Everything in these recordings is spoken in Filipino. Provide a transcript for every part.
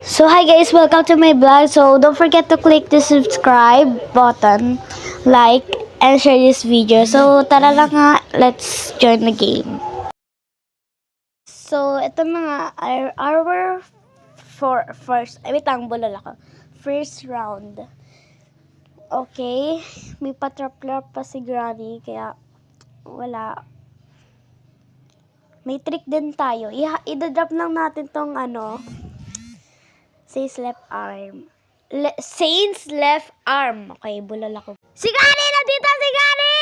So hi guys, welcome to my vlog. So don't forget to click the subscribe button, like, and share this video. So tara na nga, let's join the game. So ito na nga, our wait lang, bulol ako. First round. Okay, may patrap-trap pa si Granny, kaya wala. May trick din tayo. I-drop lang natin tong Saints left arm. Saints left arm. Okay, bulol ako. Si Granny! Nandito si Granny!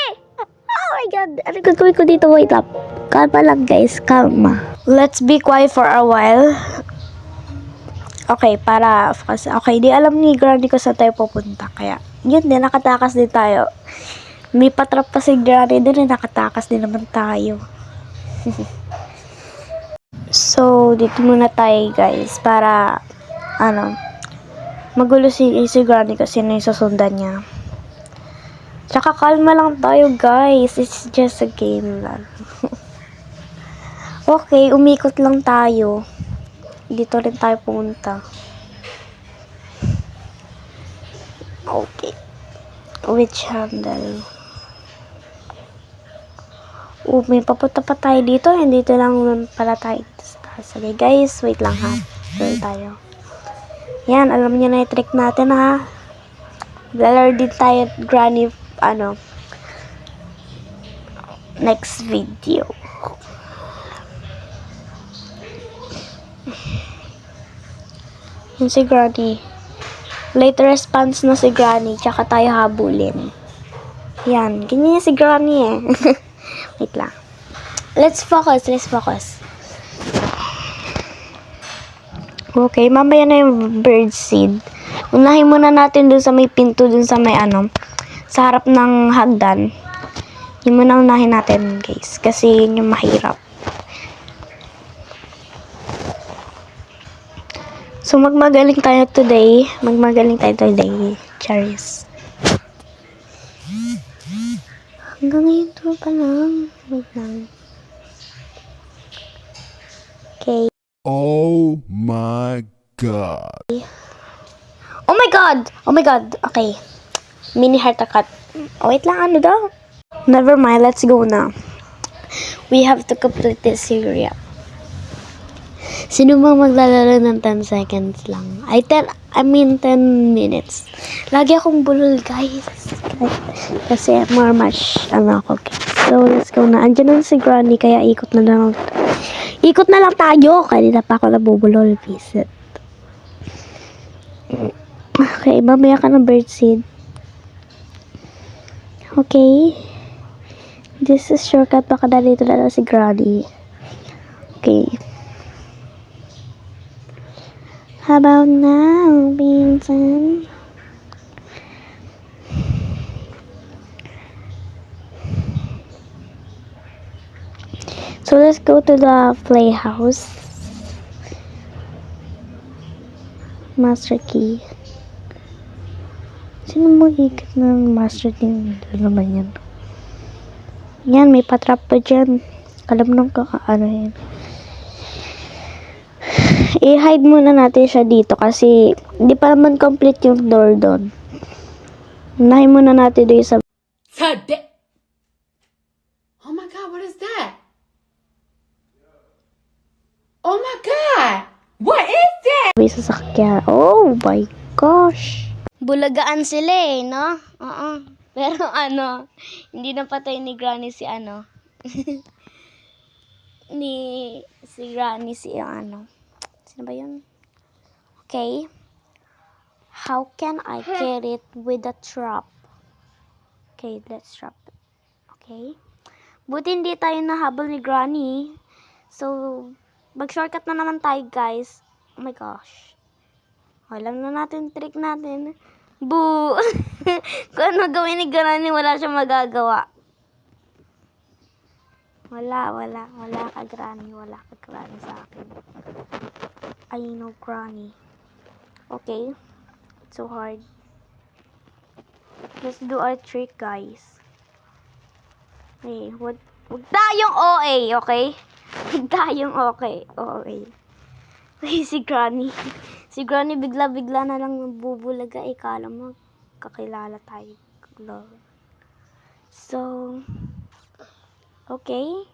Oh my God! Ano gagawin ko dito? Wait up. Kalma lang guys. Kalma. Let's be quiet for a while. Okay, para focus. Okay, di alam ni Granny ko saan tayo pupunta. Kaya, yun din. Nakatakas din tayo. May patrap pa si Granny din. Nakatakas din naman tayo. So, dito muna tayo guys. Para, magulo si Granny kasi na yung susundan niya. Tsaka kalma lang tayo guys. It's just a game lang. Okay, umikot lang tayo. Dito rin tayo pumunta. Okay. Which handle? May papunta pa tayo dito. Dito lang pala tayo. Sige guys, wait lang ha. Dito tayo. Yan, alam niyo na yung trick natin ha. Lalaro din tayo Granny, next video. Yung si Granny. Late response na si Granny, tsaka tayo habulin. Yan, ganyan yung si Granny eh. Wait lang. Let's focus. Okay, mamaya na yung bird seed. Unahin muna natin dun sa may pinto, dun sa may sa harap ng hagdan. Yung muna unahin natin guys, kasi yun yung mahirap. So magmagaling tayo today. Charis. Hanggang ngayon to pa lang. Wait lang. Okay. Oh my God. Oh my God. Okay. Mini heart attack. Oh, wait lang, ano daw? Never mind, let's go na. We have to complete this area. Sino bang maglalaro ng 10 seconds lang? 10 minutes. Lagi akong bulol, guys. Kasi more much, ako. So, let's go na. Andiyan na si Granny, kaya ikot na lang tayo. Kanina pa ako nabubulol. Visit. Okay, mamaya ka ng birdseed. Okay. This is shortcut. Baka dito na lang si Granny. Okay. How about now, Vincent? So let's go to the playhouse. Master key. Sino mo ikot ng master key? Ano naman yan? Yan, may patrap pa dyan. Alam nung yan. I-hide muna natin siya dito kasi hindi pa naman complete yung door doon. Unahin muna natin doon sa... Oh my God, what is that? Oh my God! What is that? May sasakyan. Oh my gosh! Bulagaan sila eh, no? Pero hindi na patay ni Granny si Granny Sino ba yun? Okay. How can I get it with a trap? Okay, let's trap it. Okay. Buti hindi tayo nahabol ni Granny. So, mag-shortcut na naman tayo, guys. Oh my gosh. Alam na natin, trick natin. Boo! Kung ano gawin ni Granny, wala siyang magagawa. Wala ka Granny. Wala ka Granny sa akin. I know Granny. Okay. So hard. Let's do our trick, guys. Hey, wag tayong OA, okay? Tayong okay. Okay. Ay, si Granny. Si Granny bigla-bigla na lang bubulaga. Kala mo, kakilala tayo. Lord. So, okay.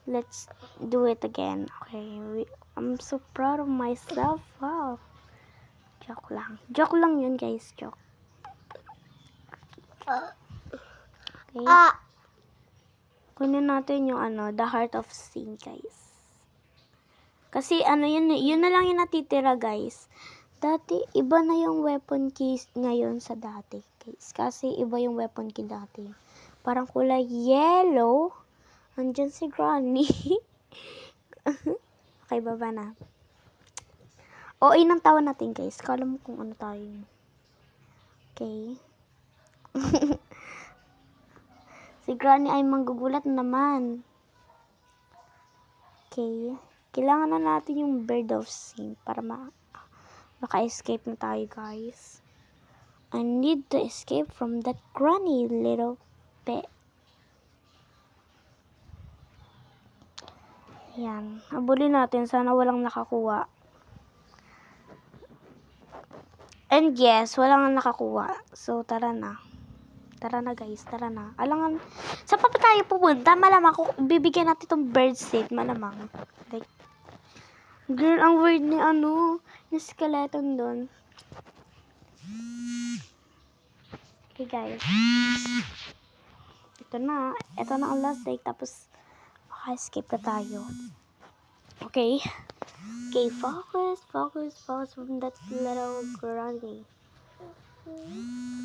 Let's do it again. Okay. I'm so proud of myself. Wow. Joke lang. Joke lang yun, guys. Joke. Okay. Kunin natin yung The Heart of Sin, guys. Kasi yun na lang yung natitira, guys. Dati, iba na yung weapon keys ngayon sa dati, guys. Kasi iba yung weapon key dati. Parang kulay yellow. Andyan si Granny. Okay, baba na. O, inang tawa natin, guys. Kala mo kung ano tayo. Okay. Si Granny ay manggugulat naman. Okay. Kailangan na natin yung Bird of Sin para maka-escape na tayo, guys. I need to escape from that Granny little pet. Yan. Habulin natin. Sana walang nakakuha. And yes, walang nakakuha. So, tara na. Tara na, guys. Tara na. Alangan, saan pa tayo pupunta? Malamang, bibigyan natin itong bird seed. Malamang. Like, girl, ang weird ni ni skeleton doon. Okay, guys. Ito na ang last day. Tapos, maka-escape na tayo. Okay. Okay, focus from that little Granny.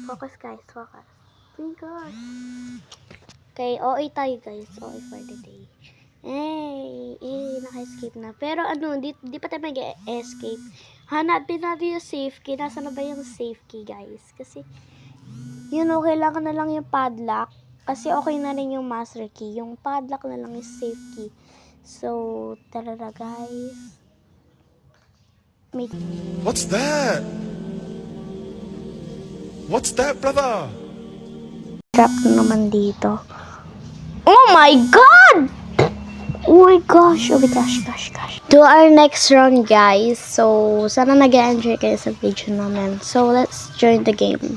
Focus, guys. Focus. Oh my God. Okay, OA tayo, guys. OA for the day. Naka-escape na. Pero di pa tayo mag-escape. Hanapin natin yung safe key. Nasaan na ba yung safe key, guys? Kasi, kailangan na lang yung padlock. Kasi okay na rin yung master key. Yung padlock na lang yung safe key. So, tara na, guys. What's that? What's that, brother? Trap na naman dito. Oh my God! Oh my gosh. Oh my gosh. To our next round, guys. So, sana nag-enjoy kayo sa video namin. So, let's join the game.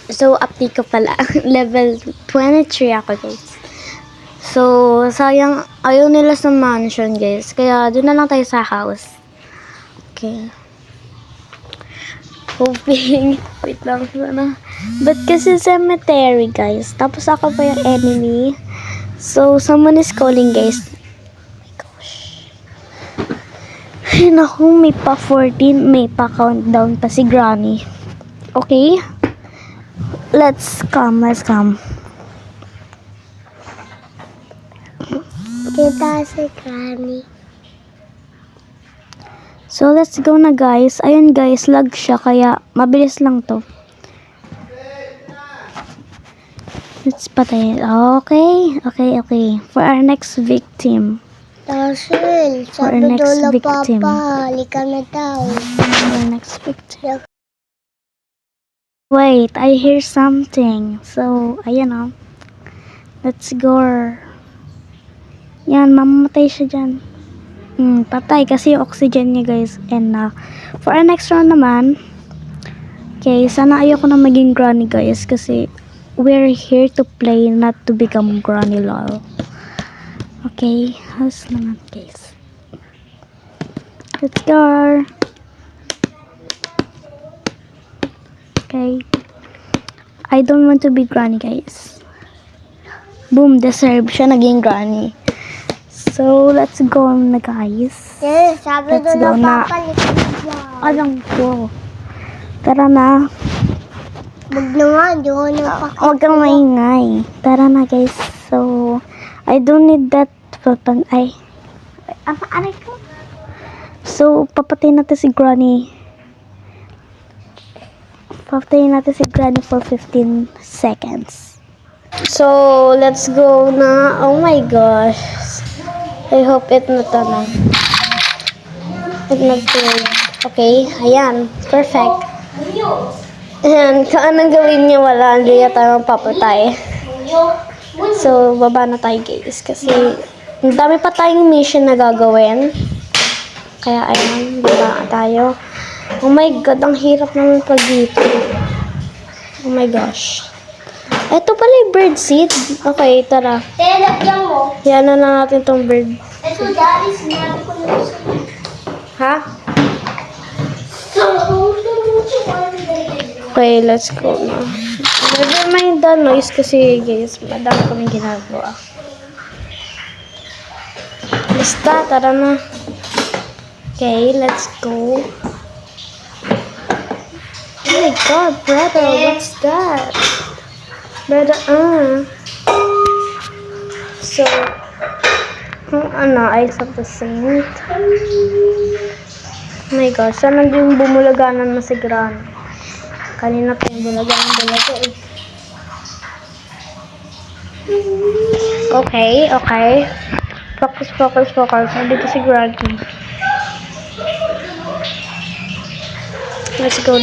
So, update ko pala. Level 23 ako, guys. So, sayang, ayaw nila sa mansion, guys. Kaya, doon na lang tayo sa house. Okay. Hoping. Wait lang sana. But kasi cemetery, guys. Tapos ako pa yung enemy. So, someone is calling, guys. Oh my gosh. Ay, naku, may pa 14. May pa countdown pa si Granny. Okay? Let's come. Kita si Granny. So, let's go na, guys. Ayun, guys, lag siya. Kaya, mabilis lang to. Let's patay. Okay. For our next victim. Tasil, For our sabi next daw na victim. papa, halika na daw. For our next victim. Wait, I hear something. So, ayan o. Let's go. Yan, mamamatay siya dyan. Patay kasi yung oxygen niya, guys. And for our next round naman, okay, sana ayoko na maging Granny, guys. Kasi, we're here to play, not to become Granny lol. Okay, house naman, guys. Let's go. Okay. I don't want to be Granny, guys. Boom, deserve siya naging Granny. So, let's go na, guys. Yes, sabi Let's daw go na na. papa, halika na daw. Alam ko. Tara na. Wag naman, di ko na pa. Huwag kang maingay. Tara na, guys. So, I don't need that weapon. Aray ko. So, papatayin natin si Granny. Papatayin natin si Granny for 15 seconds. So, let's go na. Oh my gosh. I hope it na to na. It nag-play. Okay, ayan. Perfect. Ayan, kung anong gawin niya, wala. Hindi niya tayo mapapatay. So, baba na tayo guys. Kasi, ang dami pa tayong mission na gagawin. Kaya, ayun, baba tayo. Oh my God, ang hirap naman pag dito. Oh my gosh. Ito pala yung bird seed. Okay, tara. Lagyan mo. Yan na natin tong bird. Ito, daddy, sinabi ko na gusto mo. Ha? So, Okay, let's go na. Never mind the noise kasi guys, madami kaming ginagawa. Basta, tara na. Okay, let's go. Oh my God, brother, what's that? Brother, So, eyes of the saint. Oh my gosh, sana yung bumulaganan mo si Gran. Kanina pa yung bulaga eh. Okay. Focus. Nandito si Granny. Let's go.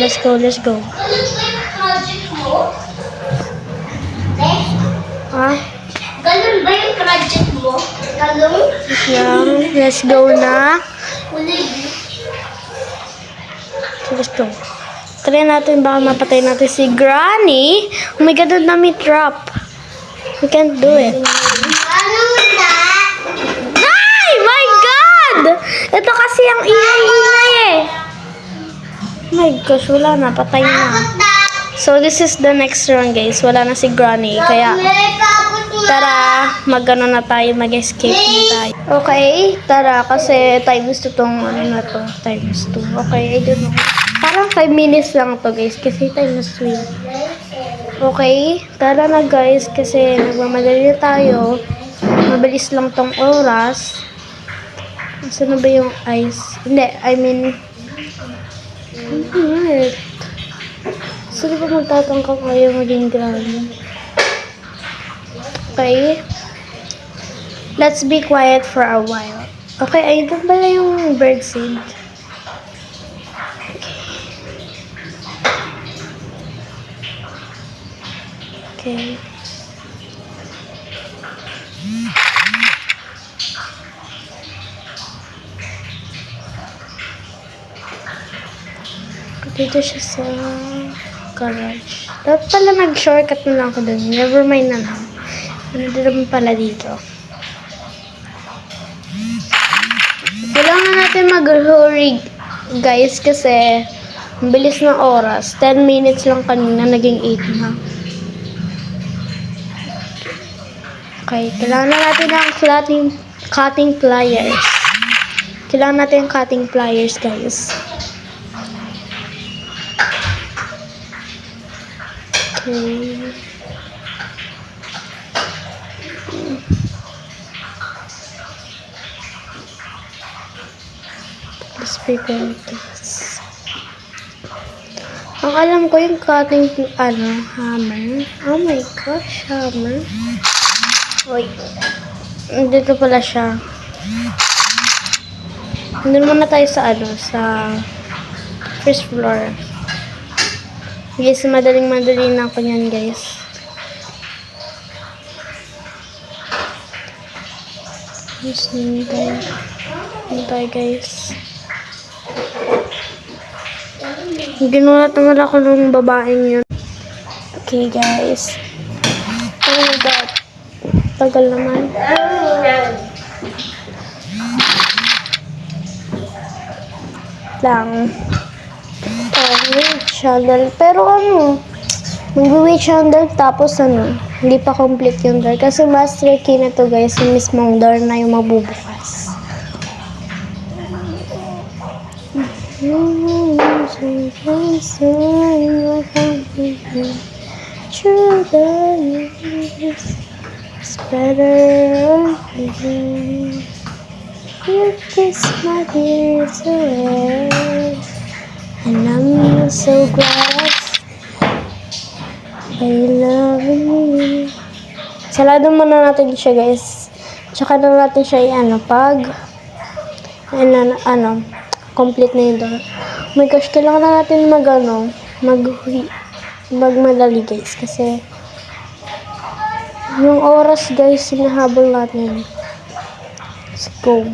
Ah? Ganun ba yung project mo? Ganun? Yeah, let's go na. Let's go. Try natin baka mapatay natin si Granny. Oh my God, ang dami trap. We can't do it. Ano na? Ay! My God! Ito kasi ang ingay eh. Oh my gosh, wala na. Patay na. So, this is the next round, guys. Wala na si Granny. Kaya, tara, mag-ano na tayo, mag-escape na tayo. Okay, tara, kasi times 2 tong ano na to, times 2. Okay, I don't know. Parang 5 minutes lang to guys, kasi times 3. Okay, tara na guys, kasi nagmamadali na tayo. Mabilis lang tong oras. Saan na ba yung ice? Hindi, I mean, what? Sino ba magtatangkang ayaw maging Granny? Okay. Let's be quiet for a while. Okay, ayun pala yung bird seed. Okay. Dito siya sa garage. Dapat pala nag-shortcut na lang ako dun. Never mind na lang. Hindi naman pala dito. Kailangan natin mag-hurry guys kasi ang bilis ng oras. 10 minutes lang kanina, naging 8 na. Okay, kailangan natin ng cutting pliers. Kailangan natin ng cutting pliers guys. Okay. Let's prepare this. Ang alam ko yung cutting, hammer. Oh my gosh, hammer. Wait. Dito pala siya. Nandun muna tayo sa sa first floor. Guys, madaling na ako yan, guys. Yes, tayo, guys. Ginulat naman ako ng babaeng yun. Okay, guys. Oh my God. Tagal naman. Lang. Wait candle. Pero mag-wait candle tapos hindi pa complete yung door. Kasi master key na to guys, yung mismong door na yung mabubukas. Through the years, it's better you kiss my tears away. And I'm so glad I love you. Salado muna natin siya guys. Tsaka na natin siya pag complete na yung door. Oh my gosh, kailangan na natin magmadali guys kasi yung oras oras guys, sinahabol natin. Let's go.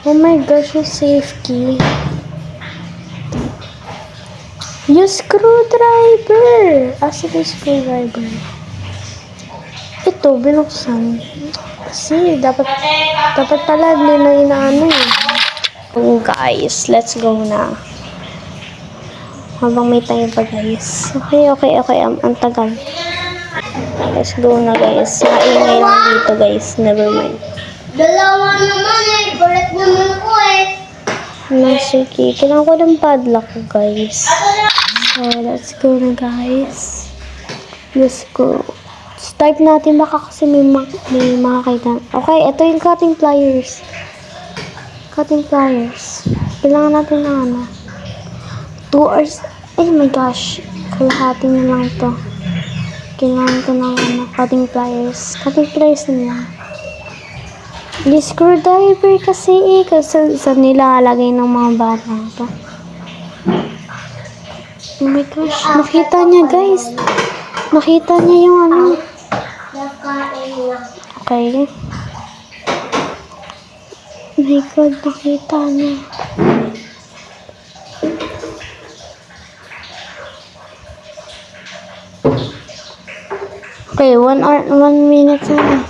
Oh my gosh, yung safe key. Yung screwdriver! Asa yung screwdriver? Ito, binuksan. Kasi, dapat pala hindi na inaano eh. Oh guys, let's go na. Habang may time pa guys. Okay. Ang tagal. Let's go na guys. Maingay lang dito guys. Never mind. Dalawa naman eh. Kulit naman ako eh. Sige. Kailangan ko ng padlock guys. So, let's go na guys. Let's go. Start natin baka kasi may makakita. Okay, ito yung cutting pliers. Cutting pliers. Kailangan natin ng ano. 2 hours. Oh my gosh. Kalahati na lang to. Kailangan ko ng ano, cutting pliers. Cutting pliers na lang. Yung screwdriver kasi kasi sa nilalagay ng mga bata to. Oh my gosh. Nakita niya guys. Nakita niya yung ano. Nakain lang. Okay. Oh my God, nakita niya. Okay, 1 minute na.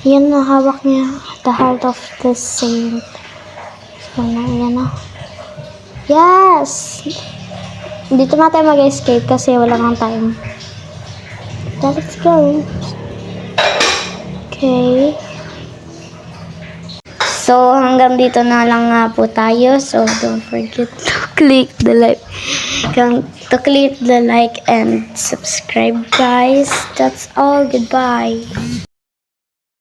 Yan na, hawak niya. The heart of the saint. So, yan na. Yes! Dito na tayo mag-escape kasi wala kang time. Let's go. Okay. So, hanggang dito na lang nga po tayo. So, don't forget to click the like and subscribe, guys. That's all. Goodbye.